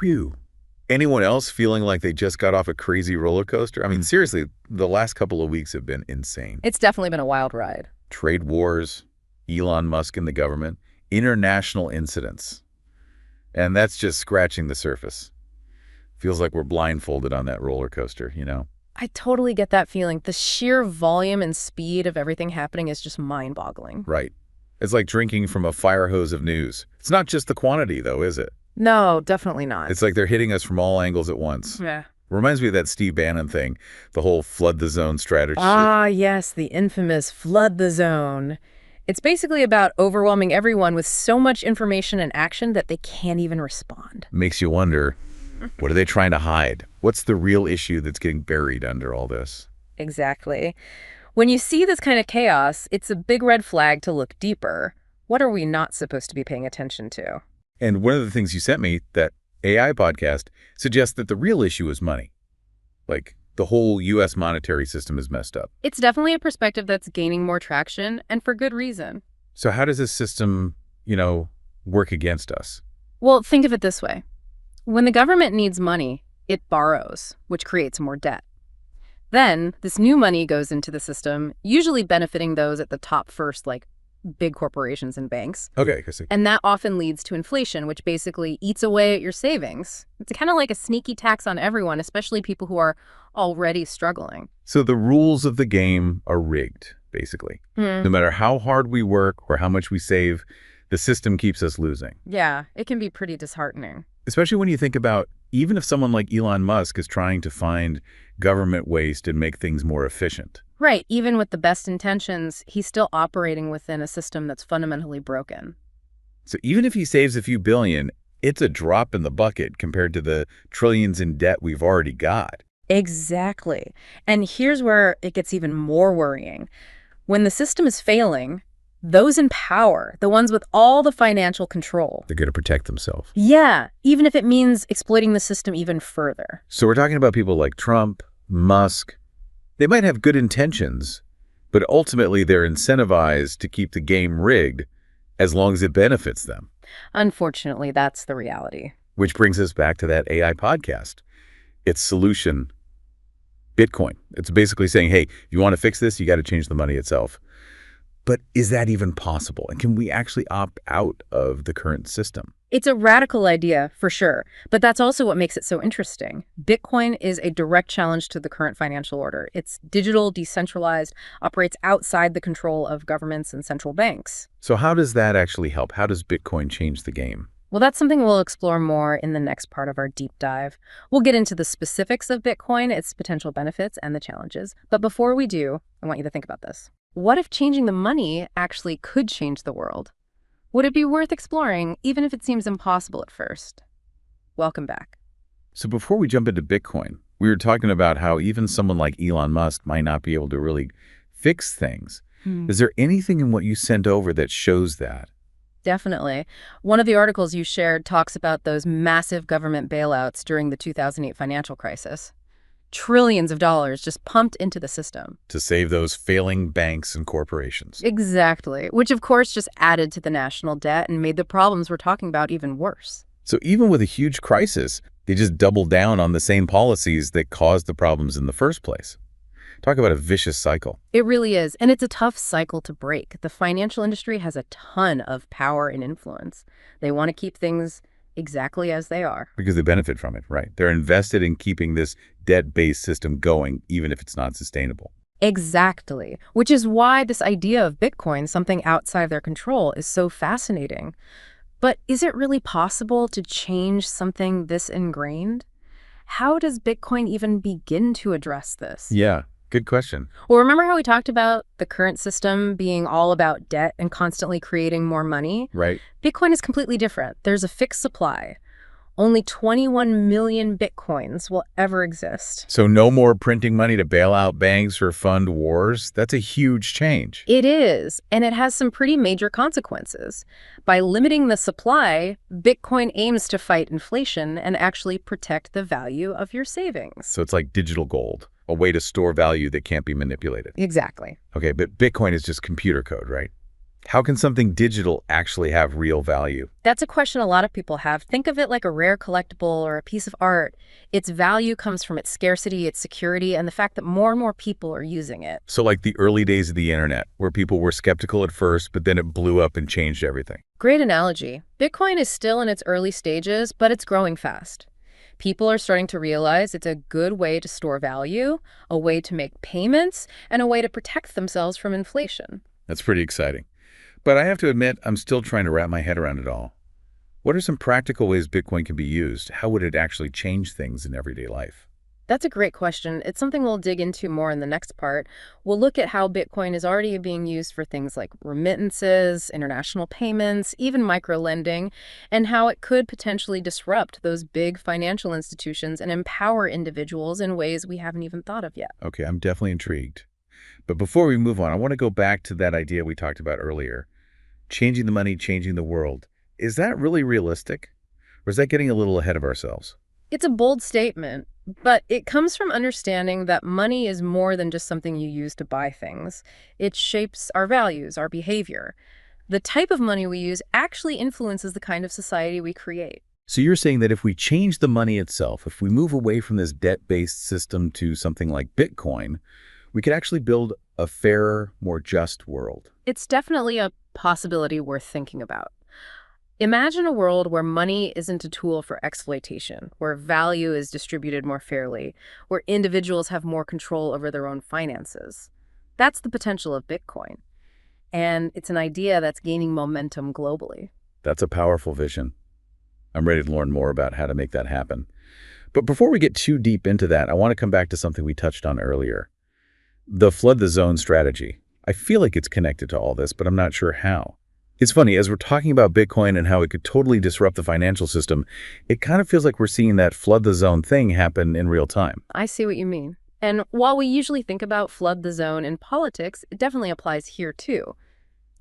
Whew. Anyone else feeling like they just got off a crazy roller coaster? I mean, seriously, the last couple of weeks have been insane. It's definitely been a wild ride. Trade wars, Elon Musk and the government, international incidents. And that's just scratching the surface. Feels like we're blindfolded on that roller coaster, you know? I totally get that feeling. The sheer volume and speed of everything happening is just mind-boggling. Right. It's like drinking from a fire hose of news. It's not just the quantity, though, is it? No, definitely not. It's like they're hitting us from all angles at once. Yeah. Reminds me of that Steve Bannon thing, the whole flood the zone strategy. Ah, yes, the infamous flood the zone. It's basically about overwhelming everyone with so much information and action that they can't even respond. Makes you wonder, what are they trying to hide? What's the real issue that's getting buried under all this? Exactly. When you see this kind of chaos, it's a big red flag to look deeper. What are we not supposed to be paying attention to? And one of the things you sent me, that AI podcast, suggests that the real issue is money. Like, the whole U.S. monetary system is messed up. It's definitely a perspective that's gaining more traction, and for good reason. So how does this system, work against us? Well, think of it this way. When the government needs money, it borrows, which creates more debt. Then, this new money goes into the system, usually benefiting those at the top first, like big corporations and banks. Okay, I see. And that often leads to inflation, which basically eats away at your savings. It's kind of like a sneaky tax on everyone, especially people who are already struggling. So the rules of the game are rigged, basically. No matter how hard we work or how much we save, the system keeps us losing. Yeah, it can be pretty disheartening. Especially when you think about, even if someone like Elon Musk is trying to find government ways to make things more efficient. Right, even with the best intentions, he's still operating within a system that's fundamentally broken. So even if he saves a few billion, it's a drop in the bucket compared to the trillions in debt we've already got. Exactly. And here's where it gets even more worrying. When the system is failing, those in power, the ones with all the financial control, They're going to protect themselves. yeah, even if it means exploiting the system even further. So we're talking about people like Trump, Musk. They might have good intentions, but ultimately they're incentivized to keep the game rigged as long as it benefits them. Unfortunately, that's the reality. Which brings us back to that AI podcast. Its solution, Bitcoin. It's basically saying, hey, if you want to fix this, you got to change the money itself. But is that even possible? And can we actually opt out of the current system? It's a radical idea, for sure, but that's also what makes it so interesting. Bitcoin is a direct challenge to the current financial order. It's digital, decentralized, operates outside the control of governments and central banks. So how does that actually help? How does Bitcoin change the game? Well, that's something we'll explore more in the next part of our deep dive. We'll get into the specifics of Bitcoin, its potential benefits, and the challenges. But before we do, I want you to think about this. What if changing the money actually could change the world? Would it be worth exploring, even if it seems impossible at first? Welcome back. So before we jump into Bitcoin, we were talking about how even someone like Elon Musk might not be able to really fix things. Is there anything in what you sent over that shows that? Definitely. One of the articles you shared talks about those massive government bailouts during the 2008 financial crisis. Trillions of dollars just pumped into the system. To save those failing banks and corporations. Exactly, which of course just added to the national debt and made the problems we're talking about even worse. So even with a huge crisis, they just doubled down on the same policies that caused the problems in the first place. Talk about a vicious cycle. It really is, and it's a tough cycle to break. The financial industry has a ton of power and influence. They want to keep things exactly as they are. Because they benefit from it, right? They're invested in keeping this debt-based system going, even if it's not sustainable. Exactly, which is why this idea of Bitcoin, something outside their control, is so fascinating. But is it really possible to change something this ingrained? How does Bitcoin even begin to address this? Yeah, good question. Well, remember how we talked about the current system being all about debt and constantly creating more money? Right. Bitcoin is completely different. There's a fixed supply. Only 21 million Bitcoins will ever exist. So no more printing money to bail out banks or fund wars? That's a huge change. It is, and it has some pretty major consequences. By limiting the supply, Bitcoin aims to fight inflation and actually protect the value of your savings. So it's like digital gold, a way to store value that can't be manipulated. Exactly. Okay, but Bitcoin is just computer code, right? How can something digital actually have real value? That's a question a lot of people have. Think of it like a rare collectible or a piece of art. Its value comes from its scarcity, its security, and the fact that more and more people are using it. So like the early days of the internet, where people were skeptical at first, but then it blew up and changed everything. Great analogy. Bitcoin is still in its early stages, but it's growing fast. People are starting to realize it's a good way to store value, a way to make payments, and a way to protect themselves from inflation. That's pretty exciting. But I have to admit, I'm still trying to wrap my head around it all. What are some practical ways Bitcoin can be used? How would it actually change things in everyday life? That's a great question. It's something we'll dig into more in the next part. We'll look at how Bitcoin is already being used for things like remittances, international payments, even microlending, and how it could potentially disrupt those big financial institutions and empower individuals in ways we haven't even thought of yet. Okay, I'm definitely intrigued. But before we move on, I want to go back to that idea we talked about earlier. Changing the money, changing the world. Is that really realistic? Or is that getting a little ahead of ourselves? It's a bold statement, but it comes from understanding that money is more than just something you use to buy things. It shapes our values, our behavior. The type of money we use actually influences the kind of society we create. So you're saying that if we change the money itself, if we move away from this debt-based system to something like Bitcoin, we could actually build a fairer, more just world. It's definitely a possibility worth thinking about. Imagine a world where money isn't a tool for exploitation, where value is distributed more fairly, where individuals have more control over their own finances. That's the potential of Bitcoin. And it's an idea that's gaining momentum globally. That's a powerful vision. I'm ready to learn more about how to make that happen. But before we get too deep into that, I want to come back to something we touched on earlier. The flood the zone strategy. I feel like it's connected to all this, but I'm not sure how. It's funny, as we're talking about Bitcoin and how it could totally disrupt the financial system, it kind of feels like we're seeing that flood the zone thing happen in real time. I see what you mean. And while we usually think about flood the zone in politics, it definitely applies here too.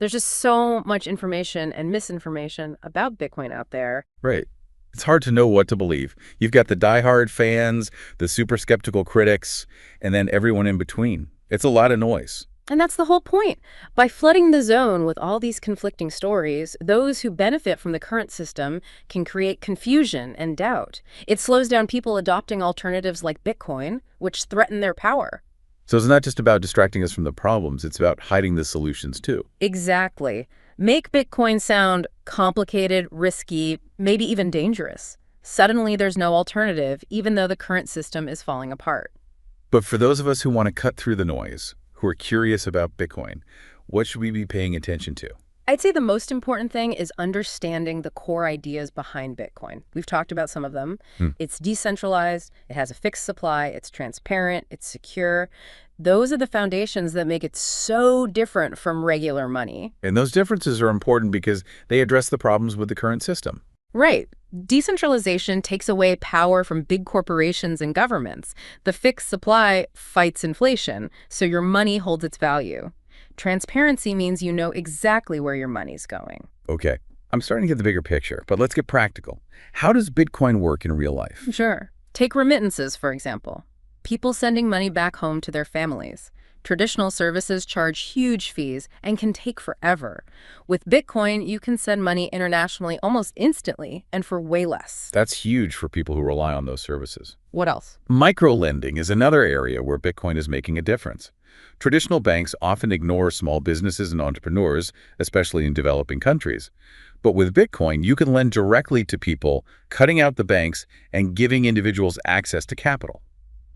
There's just so much information and misinformation about Bitcoin out there. Right. It's hard to know what to believe. You've got the diehard fans, the super skeptical critics, and then everyone in between. It's a lot of noise. And that's the whole point. By flooding the zone with all these conflicting stories, those who benefit from the current system can create confusion and doubt. It slows down people adopting alternatives like Bitcoin, which threaten their power. So it's not just about distracting us from the problems, it's about hiding the solutions too. Exactly. Make Bitcoin sound complicated, risky, maybe even dangerous. Suddenly there's no alternative, even though the current system is falling apart. But for those of us who want to cut through the noise, who are curious about Bitcoin, what should we be paying attention to? I'd say the most important thing is understanding the core ideas behind Bitcoin. We've talked about some of them. It's decentralized, it has a fixed supply, it's transparent, it's secure. Those are the foundations that make it so different from regular money. And those differences are important because they address the problems with the current system. Right. Decentralization takes away power from big corporations and governments. The fixed supply fights inflation, so your money holds its value. Transparency means you know exactly where your money's going. Okay, I'm starting to get the bigger picture, but let's get practical. How does Bitcoin work in real life? Sure. Take remittances, for example. People sending money back home to their families. Traditional services charge huge fees and can take forever. With Bitcoin, you can send money internationally almost instantly and for way less. That's huge for people who rely on those services. What else? Microlending is another area where Bitcoin is making a difference. Traditional banks often ignore small businesses and entrepreneurs, especially in developing countries. But with Bitcoin, you can lend directly to people, cutting out the banks and giving individuals access to capital.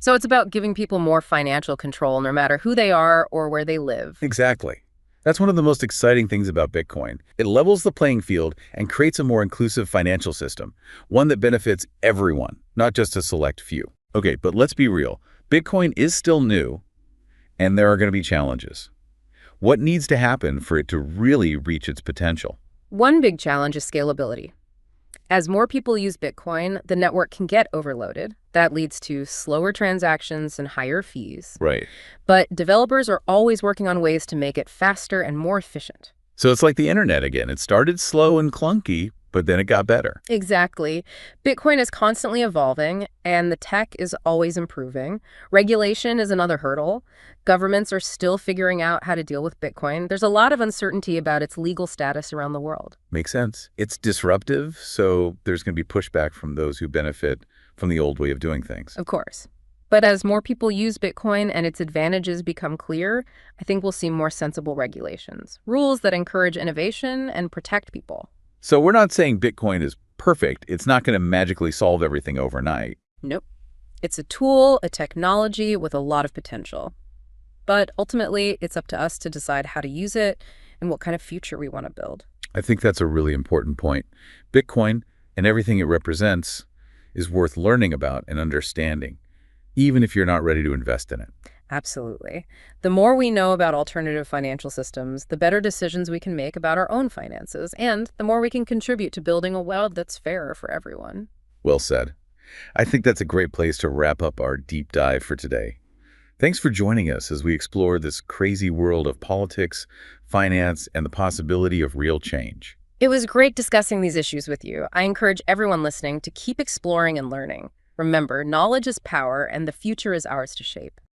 So it's about giving people more financial control no matter who they are or where they live. Exactly. That's one of the most exciting things about Bitcoin. It levels the playing field and creates a more inclusive financial system, one that benefits everyone, not just a select few. Okay, but let's be real. Bitcoin is still new, and there are going to be challenges. What needs to happen for it to really reach its potential? One big challenge is scalability. As more people use Bitcoin, the network can get overloaded. That leads to slower transactions and higher fees. Right. But developers are always working on ways to make it faster and more efficient. So it's like the internet again. It started slow and clunky, but then it got better. Exactly. Bitcoin is constantly evolving, and the tech is always improving. Regulation is another hurdle. Governments are still figuring out how to deal with Bitcoin. There's a lot of uncertainty about its legal status around the world. Makes sense. It's disruptive, so there's going to be pushback from those who benefit from the old way of doing things. Of course. But as more people use Bitcoin and its advantages become clear, I think we'll see more sensible regulations, rules that encourage innovation and protect people. So we're not saying Bitcoin is perfect. It's not going to magically solve everything overnight. Nope. It's a tool, a technology with a lot of potential. But ultimately, it's up to us to decide how to use it and what kind of future we want to build. I think that's a really important point. Bitcoin and everything it represents is worth learning about and understanding, even if you're not ready to invest in it. Absolutely. The more we know about alternative financial systems, the better decisions we can make about our own finances, and the more we can contribute to building a world that's fairer for everyone. Well said. I think that's a great place to wrap up our deep dive for today. Thanks for joining us as we explore this crazy world of politics, finance, and the possibility of real change. It was great discussing these issues with you. I encourage everyone listening to keep exploring and learning. Remember, knowledge is power, and the future is ours to shape.